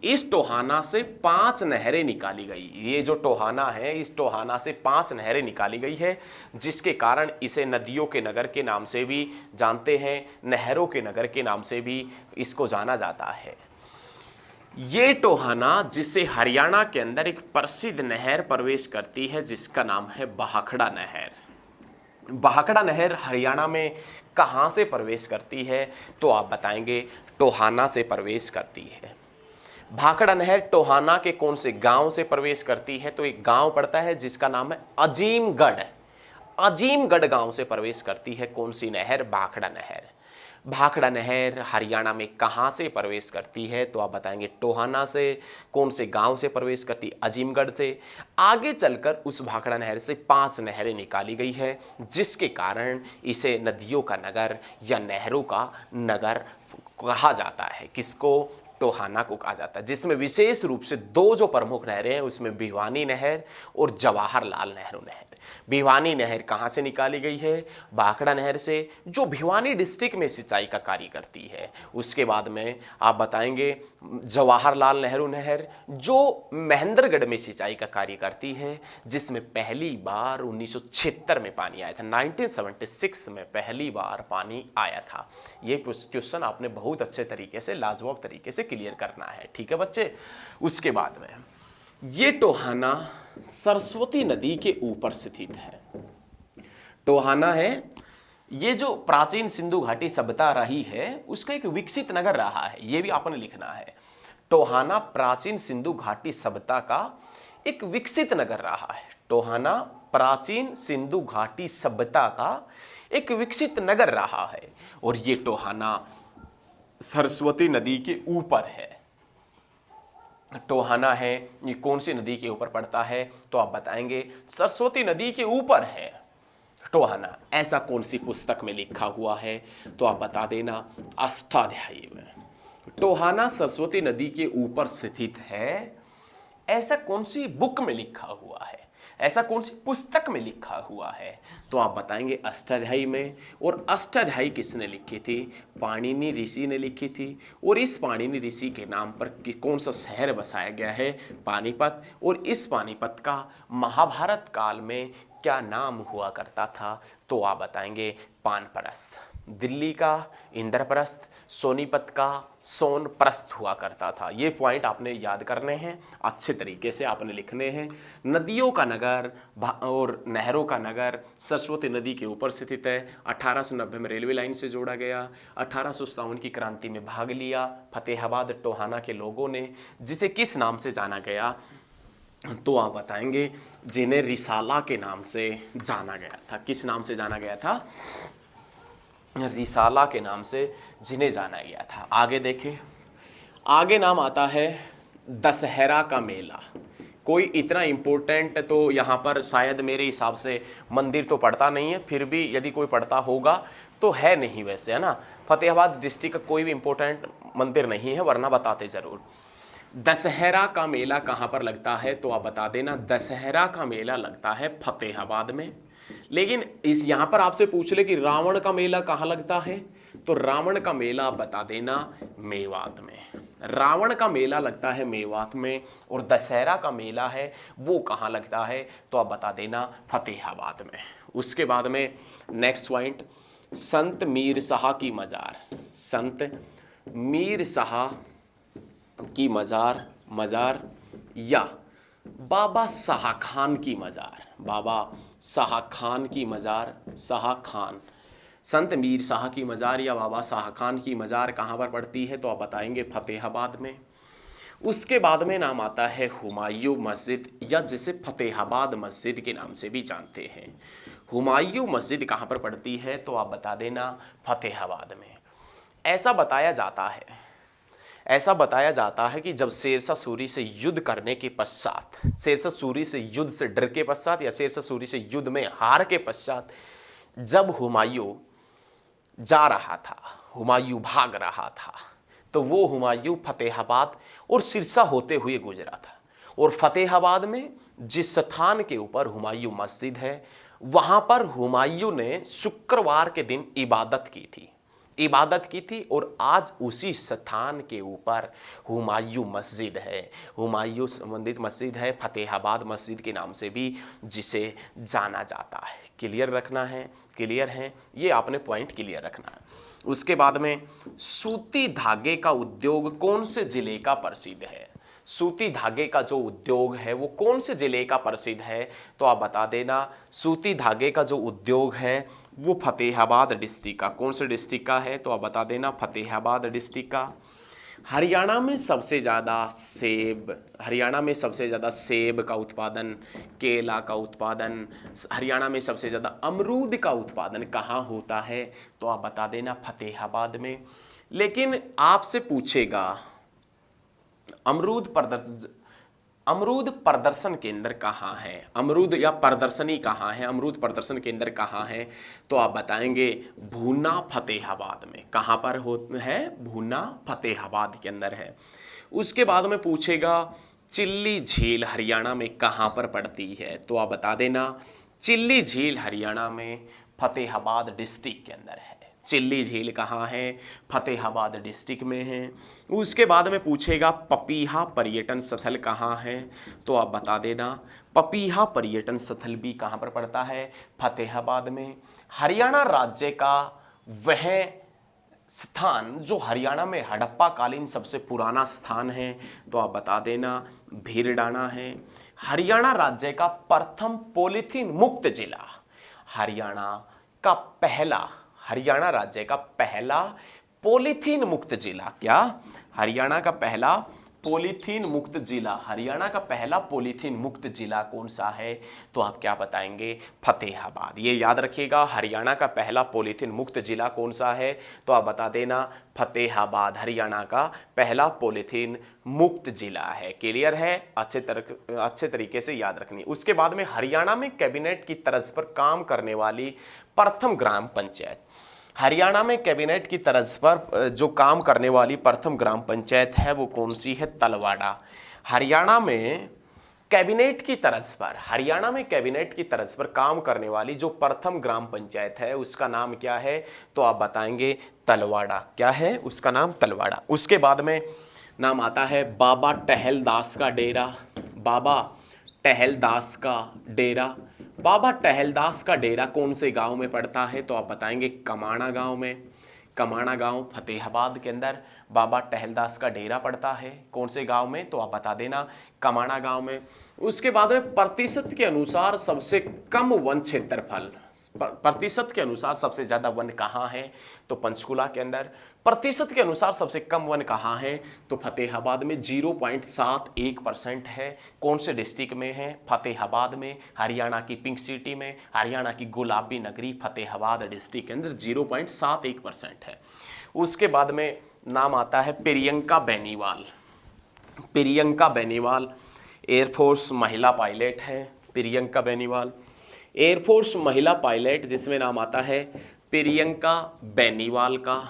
इस टोहाना से 5 नहरें निकाली गई। ये जो टोहाना है, इस टोहाना से 5 नहरें निकाली गई है, जिसके कारण इसे नदियों के नगर के नाम से भी जानते हैं, नहरों के नगर के नाम से भी इसको जाना जाता है। ये टोहाना, जिसे हरियाणा के अंदर एक प्रसिद्ध नहर प्रवेश करती है, जिसका नाम है भाखड़ा नहर। भाखड़ा नहर हरियाणा में कहाँ से प्रवेश करती है? तो आप बताएंगे टोहाना से प्रवेश करती है। भाखड़ा नहर टोहाना के कौन से गांव से प्रवेश करती है? तो एक गांव पड़ता है जिसका नाम है अजीमगढ़। अजीमगढ़ गांव से प्रवेश करती है कौन सी नहर? भाखड़ा नहर। भाखड़ा नहर हरियाणा में कहाँ से प्रवेश करती है? तो आप बताएंगे टोहाना से। कौन से गांव से प्रवेश करती? अजीमगढ़ से। आगे चलकर उस भाखड़ा नहर से 5 नहरें निकाली गई है, जिसके कारण इसे नदियों का नगर या नहरों का नगर कहा जाता है। किसको? टोहाना को कहा जाता है, जिसमें विशेष रूप से 2 जो प्रमुख नहरें हैं, उसमें भिवानी नहर और जवाहरलाल नेहरू नहर। भिवानी नहर कहाँ से निकाली गई है? भाखड़ा नहर से, जो भिवानी डिस्ट्रिक्ट में सिंचाई का कार्य करती है। उसके बाद में आप बताएंगे जवाहरलाल नेहरू नहर, जो महेंद्रगढ़ में सिंचाई का कार्य करती है, जिसमें पहली बार 1976 में पानी आया था। 1976 में पहली बार पानी आया था। ये क्वेश्चन आपने बहुत अच्छे तरीके से, लाजवाब तरीके से क्लियर करना है, ठीक है बच्चे। उसके बाद में ये टोहाना सरस्वती नदी के ऊपर स्थित है। टोहाना है, ये जो प्राचीन सिंधु घाटी सभ्यता रही है, उसका एक विकसित नगर रहा है, ये भी आपने लिखना है। टोहाना प्राचीन सिंधु घाटी सभ्यता का एक विकसित नगर रहा है। टोहाना प्राचीन सिंधु घाटी सभ्यता का एक विकसित नगर रहा है, और ये टोहाना सरस्वती नदी के ऊपर है। टोहाना है, ये कौन सी नदी के ऊपर पड़ता है? तो आप बताएंगे सरस्वती नदी के ऊपर है टोहाना। ऐसा कौन सी पुस्तक में लिखा हुआ है? तो आप बता देना अष्टाध्यायी में। टोहाना सरस्वती नदी के ऊपर स्थित है, ऐसा कौन सी बुक में लिखा हुआ है? ऐसा कौन सी पुस्तक में लिखा हुआ है? तो आप बताएंगे अष्टाध्यायी में। और अष्टाध्यायी किसने लिखी थी? पाणिनि ऋषि ने लिखी थी। और इस पाणिनि ऋषि के नाम पर कौन सा शहर बसाया गया है? पानीपत। और इस पानीपत का महाभारत काल में क्या नाम हुआ करता था? तो आप बताएंगे पानप्रस्थ। दिल्ली का इंद्रप्रस्थ, सोनीपत का सोनप्रस्थ हुआ करता था। ये पॉइंट आपने याद करने हैं, अच्छे तरीके से आपने लिखने हैं। नदियों का नगर और नहरों का नगर सरस्वती नदी के ऊपर स्थित है। 1890 में रेलवे लाइन से जोड़ा गया। 1857 की क्रांति में भाग लिया फतेहाबाद टोहाना के लोगों ने, जिसे किस नाम से जाना गया? तो आप बताएंगे जिन्हें रिसाला के नाम से जाना गया था। किस नाम से जाना गया था? रिसाला के नाम से जिन्हें जाना गया था। आगे देखें, आगे नाम आता है दशहरा का मेला। कोई इतना इम्पोर्टेंट तो यहाँ पर शायद मेरे हिसाब से मंदिर तो पड़ता नहीं है, फिर भी यदि कोई पड़ता होगा तो है नहीं वैसे, है ना। फतेहाबाद डिस्ट्रिक्ट का कोई भी इम्पोर्टेंट मंदिर नहीं है, वरना बताते ज़रूर। दशहरा का मेला कहाँ पर लगता है? तो आप बता देना, दशहरा का मेला लगता है फतेहाबाद में। लेकिन इस यहाँ पर आपसे पूछ ले कि रावण का मेला कहाँ लगता है, तो रावण का मेला बता देना मेवात में। रावण का मेला लगता है मेवात में, और दशहरा का मेला है वो कहाँ लगता है? तो आप बता देना फतेहाबाद में। उसके बाद में नेक्स्ट पॉइंट, संत मीर शाह की मजार। संत मीर शाह की मजार या बाबा शाह खान की मजार। बाबा शाह खान की मजार, शाह खान। संत मीर शाह की मजार या बाबा शाह खान की मजार कहाँ पर पड़ती है? तो आप बताएंगे फतेहाबाद में। उसके बाद में नाम आता है हुमायूं मस्जिद, या जिसे फतेहाबाद मस्जिद के नाम से भी जानते हैं। हुमायूं मस्जिद कहाँ पर पड़ती है? तो आप बता देना फतेहाबाद में। ऐसा बताया जाता है कि जब शेरशाह सूरी से युद्ध करने के पश्चात, शेरशाह सूरी से युद्ध से डर के पश्चात या शेरशाह सूरी से युद्ध में हार के पश्चात, जब हुमायूं जा रहा था, हुमायूं भाग रहा था, तो वो हुमायूं फतेहाबाद और सिरसा होते हुए गुजरा था। और फतेहाबाद में जिस स्थान के ऊपर हुमायूं मस्जिद है, वहाँ पर हुमायूं ने शुक्रवार के दिन इबादत की थी, और आज उसी स्थान के ऊपर हुमायूं मस्जिद है, हुमायूं संबंधित मस्जिद है, फतेहाबाद मस्जिद के नाम से भी जिसे जाना जाता है। क्लियर रखना है, क्लियर है, ये आपने पॉइंट क्लियर रखना है। उसके बाद में सूती धागे का उद्योग कौन से जिले का प्रसिद्ध है? सूती धागे का जो उद्योग है वो कौन से जिले का प्रसिद्ध है? तो आप बता देना, सूती धागे का जो उद्योग है वो फतेहाबाद डिस्ट्रिक्ट का। कौन से डिस्ट्रिक्ट का है? तो आप बता देना फतेहाबाद डिस्ट्रिक्ट का। हरियाणा में सबसे ज़्यादा सेब का उत्पादन, केला का उत्पादन, हरियाणा में सबसे ज़्यादा अमरूद का उत्पादन कहाँ होता है? तो आप बता देना फतेहाबाद में। लेकिन आपसे पूछेगा अमरूद प्रदर्शन केंद्र कहाँ है? अमरूद या प्रदर्शनी कहाँ है? अमरूद प्रदर्शन केंद्र कहाँ है? तो आप बताएंगे भूना फतेहाबाद में। कहाँ पर है? भूना फतेहाबाद के अंदर है। उसके बाद में पूछेगा चिल्ली झील हरियाणा में कहाँ पर पड़ती है? तो आप बता देना चिल्ली झील हरियाणा में फतेहाबाद डिस्ट्रिक्ट के अंदर है। चिल्ली झील कहाँ है? फतेहाबाद डिस्ट्रिक्ट में है। उसके बाद में पूछेगा पपीहा पर्यटन स्थल कहाँ है? तो आप बता देना पपीहा पर्यटन स्थल भी कहाँ पर पड़ता है? फतेहाबाद में। हरियाणा राज्य का वह स्थान जो हरियाणा में हड़प्पा कालीन सबसे पुराना स्थान है, तो आप बता देना भीरडाना है। हरियाणा राज्य का प्रथम पॉलीथीन मुक्त जिला, हरियाणा राज्य का पहला पॉलीथीन मुक्त जिला, क्या? हरियाणा का पहला पॉलीथीन मुक्त जिला, हरियाणा का पहला पॉलीथीन मुक्त जिला कौन सा है? तो आप क्या बताएंगे? फतेहाबाद। ये याद रखिएगा, हरियाणा का पहला पॉलीथीन मुक्त जिला कौन सा है? तो आप बता देना फतेहाबाद हरियाणा का पहला पॉलीथीन मुक्त जिला है। क्लियर है? अच्छे तरीके से याद रखनी। उसके बाद में हरियाणा में कैबिनेट की तर्ज पर काम करने वाली प्रथम ग्राम पंचायत, हरियाणा में कैबिनेट की तर्ज पर जो काम करने वाली प्रथम ग्राम पंचायत है वो कौन सी है? तलवाड़ा। हरियाणा में कैबिनेट की तर्ज पर काम करने वाली जो प्रथम ग्राम पंचायत है उसका नाम क्या है? तो आप बताएंगे तलवाड़ा। क्या है उसका नाम? तलवाड़ा। उसके बाद में नाम आता है बाबा टहलदास का डेरा। बाबा टहलदास का डेरा बाबा टहलदास का डेरा कौन से गांव में पड़ता है? तो आप बताएंगे कमाणा गांव में। कमाणा गांव फतेहाबाद के अंदर बाबा टहलदास का डेरा पड़ता है। कौन से गांव में? तो आप बता देना कमाणा गांव में। उसके बाद में प्रतिशत के अनुसार सबसे कम वन क्षेत्रफल, प्रतिशत के अनुसार सबसे ज्यादा वन कहाँ है? तो पंचकुला के अंदर। प्रतिशत के अनुसार सबसे कम वन कहाँ है? तो फतेहाबाद में 0.71% है। कौन से डिस्ट्रिक्ट में है? फतेहाबाद में, हरियाणा की पिंक सिटी में, हरियाणा की गुलाबी नगरी फतेहाबाद डिस्ट्रिक्ट के अंदर 0.71% है। उसके बाद में नाम आता है प्रियंका बेनीवाल। प्रियंका बेनीवाल एयरफोर्स महिला पायलट है। प्रियंका बेनीवाल एयरफोर्स महिला पायलट, जिसमें नाम आता है प्रियंका बेनीवाल का।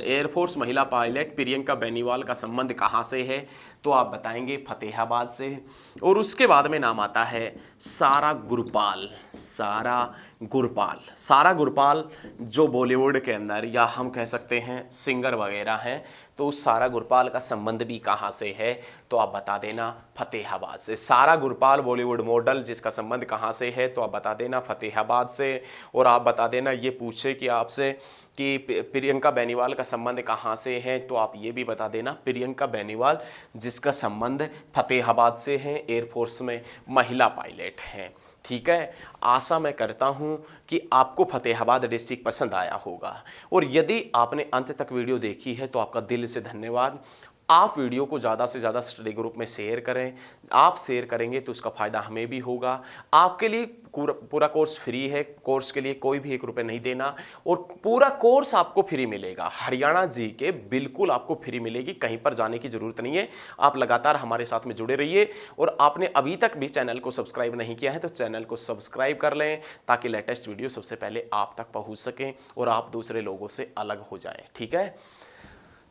एयरफोर्स महिला पायलट प्रियंका बेनीवाल का संबंध कहाँ से है? तो आप बताएंगे फतेहाबाद से। और उसके बाद में नाम आता है सारा गुरपाल। सारा गुरपाल, सारा गुरपाल जो बॉलीवुड के अंदर या हम कह सकते हैं सिंगर वगैरह हैं, तो उस सारा गुरपाल का संबंध भी कहाँ से है? तो आप बता देना फतेहाबाद से। सारा गुरपाल बॉलीवुड मॉडल, जिसका संबंध कहाँ से है? तो आप बता देना फतेहाबाद से। और आप बता देना, ये पूछे कि आपसे कि प्रियंका बेनीवाल का संबंध कहाँ से है, तो आप ये भी बता देना प्रियंका बेनीवाल जिसका संबंध फतेहाबाद से है, एयरफोर्स में महिला पायलट हैं। ठीक है, आशा मैं करता हूं कि आपको फतेहाबाद डिस्ट्रिक्ट पसंद आया होगा। और यदि आपने अंत तक वीडियो देखी है तो आपका दिल से धन्यवाद। आप वीडियो को ज़्यादा से ज़्यादा स्टडी ग्रुप में शेयर करें। आप शेयर करेंगे तो उसका फ़ायदा हमें भी होगा। आपके लिए पूरा कोर्स फ्री है। कोर्स के लिए कोई भी 1 रुपये नहीं देना, और पूरा कोर्स आपको फ्री मिलेगा। हरियाणा जी के बिल्कुल आपको फ्री मिलेगी, कहीं पर जाने की ज़रूरत नहीं है। आप लगातार हमारे साथ में जुड़े रहिए। और आपने अभी तक भी चैनल को सब्सक्राइब नहीं किया है तो चैनल को सब्सक्राइब कर लें, ताकि लेटेस्ट वीडियो सबसे पहले आप तक पहुँच सकें और आप दूसरे लोगों से अलग हो जाएँ। ठीक है,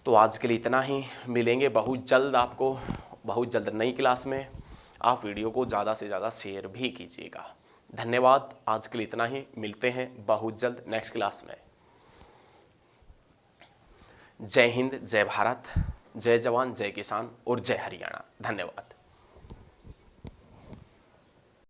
तो आज के लिए इतना ही। मिलेंगे बहुत जल्द आपको, बहुत जल्द नई क्लास में। आप वीडियो को ज़्यादा से ज़्यादा शेयर भी कीजिएगा। धन्यवाद। आज के लिए इतना ही। मिलते हैं बहुत जल्द नेक्स्ट क्लास में। जय हिंद, जय भारत, जय जवान, जय किसान और जय हरियाणा। धन्यवाद।